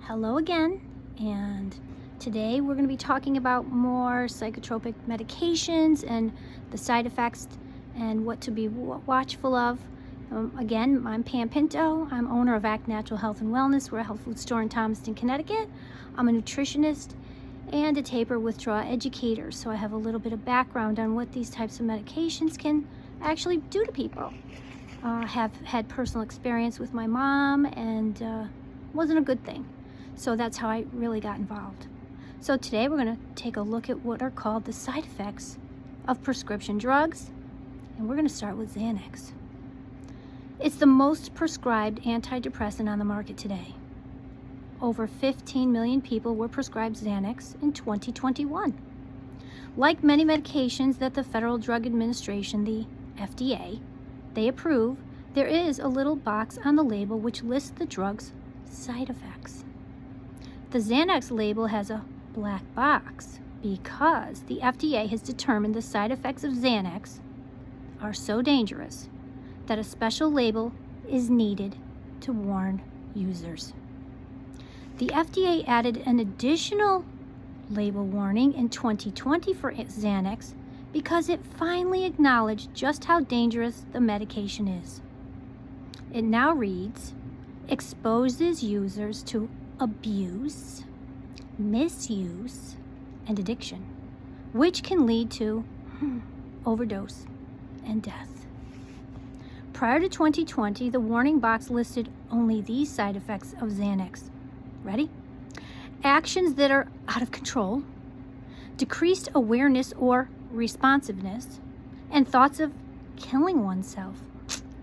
Hello again, and today we're going to be talking about more psychotropic medications and the side effects and what to be watchful of. Again, I'm Pam Pinto. I'm owner of Act Natural Health and Wellness. We're a health food store in Thomaston, Connecticut. I'm a nutritionist and a taper withdrawal educator, so I have a little bit of background on what these types of medications can actually do to people. Have had personal experience with my mom, and wasn't a good thing. So that's how I really got involved. So today we're going to take a look at what are called the side effects of prescription drugs, and we're going to start with Xanax. It's the most prescribed antidepressant on the market today. Over 15 million people were prescribed Xanax in 2021. Like many medications that the Federal Drug Administration, the FDA, they approve, there is a little box on the label which lists the drug's side effects. The Xanax label has a black box because the FDA has determined the side effects of Xanax are so dangerous that a special label is needed to warn users. The FDA added an additional label warning in 2020 for Xanax because it finally acknowledged just how dangerous the medication is. It now reads, exposes users to abuse, misuse, and addiction, which can lead to overdose and death. Prior to 2020, the warning box listed only these side effects of Xanax. Ready? Actions that are out of control, decreased awareness or responsiveness, and thoughts of killing oneself.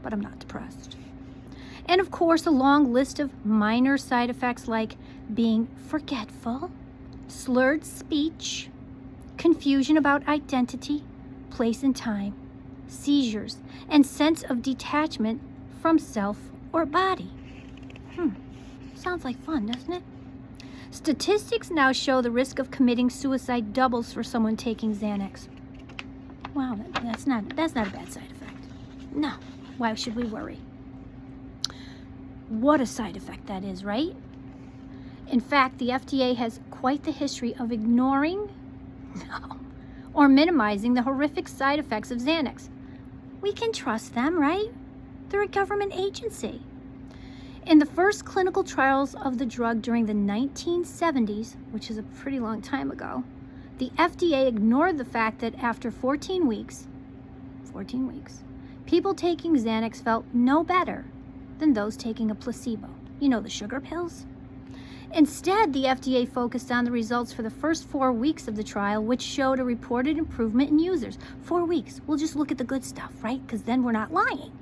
But I'm not depressed. And of course, a long list of minor side effects like being forgetful, slurred speech, confusion about identity, place and time, seizures, and sense of detachment from self or body. Sounds like fun, doesn't it? Statistics now show the risk of committing suicide doubles for someone taking Xanax. Wow, that's not a bad side effect. No, why should we worry? What a side effect that is, right? In fact, the FDA has quite the history of ignoring or minimizing the horrific side effects of Xanax. We can trust them, right? They're a government agency. In the first clinical trials of the drug during the 1970s, which is a pretty long time ago, the FDA ignored the fact that after 14 weeks, people taking Xanax felt no better than those taking a placebo. You know, the sugar pills? Instead, the FDA focused on the results for the first 4 weeks of the trial, which showed a reported improvement in users. 4 weeks. We'll just look at the good stuff, right? Because then we're not lying.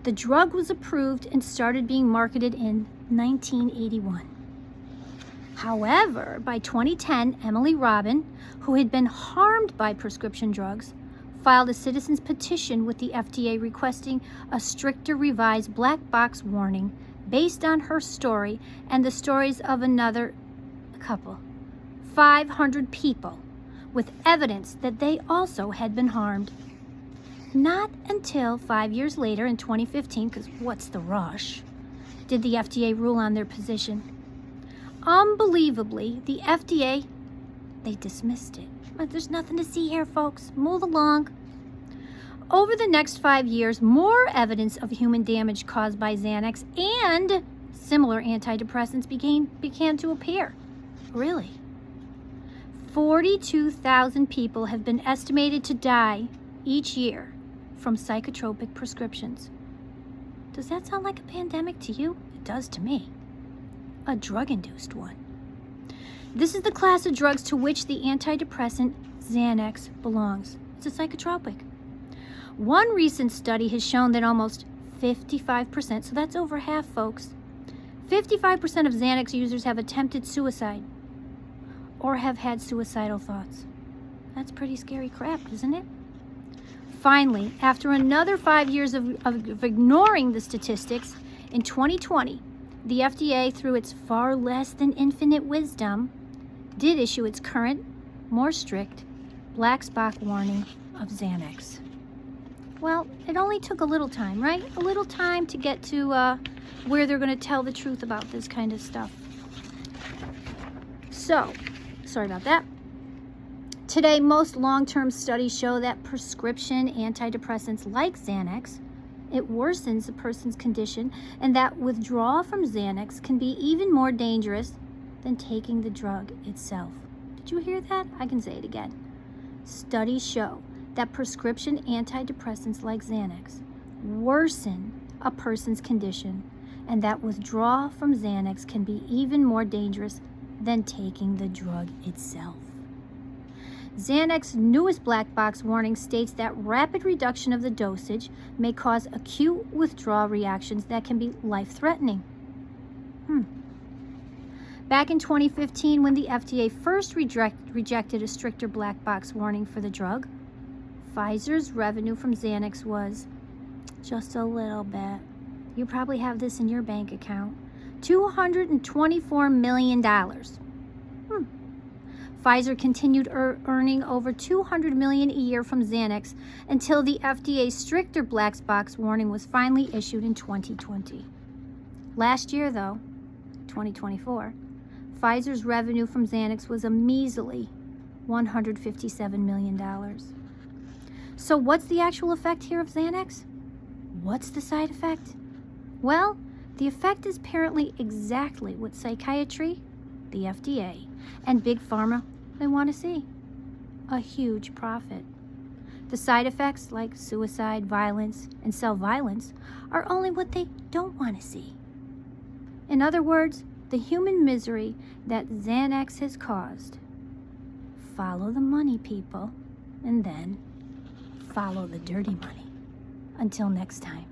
The drug was approved and started being marketed in 1981. However, by 2010, Emily Robin, who had been harmed by prescription drugs, filed a citizen's petition with the FDA requesting a stricter revised black box warning based on her story and the stories of another couple, 500 people, with evidence that they also had been harmed. Not until 5 years later in 2015, because what's the rush, did the FDA rule on their position. Unbelievably, the FDA, they dismissed it. But there's nothing to see here, folks. Move along. Over the next 5 years, more evidence of human damage caused by Xanax and similar antidepressants began to appear. Really? 42,000 people have been estimated to die each year from psychotropic prescriptions. Does that sound like a pandemic to you? It does to me. A drug-induced one. This is the class of drugs to which the antidepressant Xanax belongs. It's a psychotropic. One recent study has shown that almost 55%, so that's over half, folks, 55% of Xanax users have attempted suicide or have had suicidal thoughts. That's pretty scary crap, isn't it? Finally, after another 5 years of ignoring the statistics, in 2020, the FDA, through its far less than infinite wisdom, did issue its current, more strict, black box warning of Xanax. Well, it only took a little time, right? A little time to get to where they're going to tell the truth about this kind of stuff. So, sorry about that. Today, most long-term studies show that prescription antidepressants like Xanax, it worsens a person's condition, and that withdrawal from Xanax can be even more dangerous than taking the drug itself. Did you hear that? I can say it again. Studies show that prescription antidepressants like Xanax worsen a person's condition, and that withdrawal from Xanax can be even more dangerous than taking the drug itself. Xanax's newest black box warning states that rapid reduction of the dosage may cause acute withdrawal reactions that can be life-threatening. Back in 2015, when the FDA first rejected a stricter black box warning for the drug, Pfizer's revenue from Xanax was just a little bit. You probably have this in your bank account. $224 million. Pfizer continued earning over $200 million a year from Xanax until the FDA's stricter black box warning was finally issued in 2020. Last year, though, 2024, Pfizer's revenue from Xanax was a measly $157 million. So what's the actual effect here of Xanax? What's the side effect? Well, the effect is apparently exactly what psychiatry, the FDA, and Big Pharma they want to see. A huge profit. The side effects like suicide, violence, and self-violence are only what they don't want to see. In other words, the human misery that Xanax has caused. Follow the money, people, and then follow the dirty money. Until next time.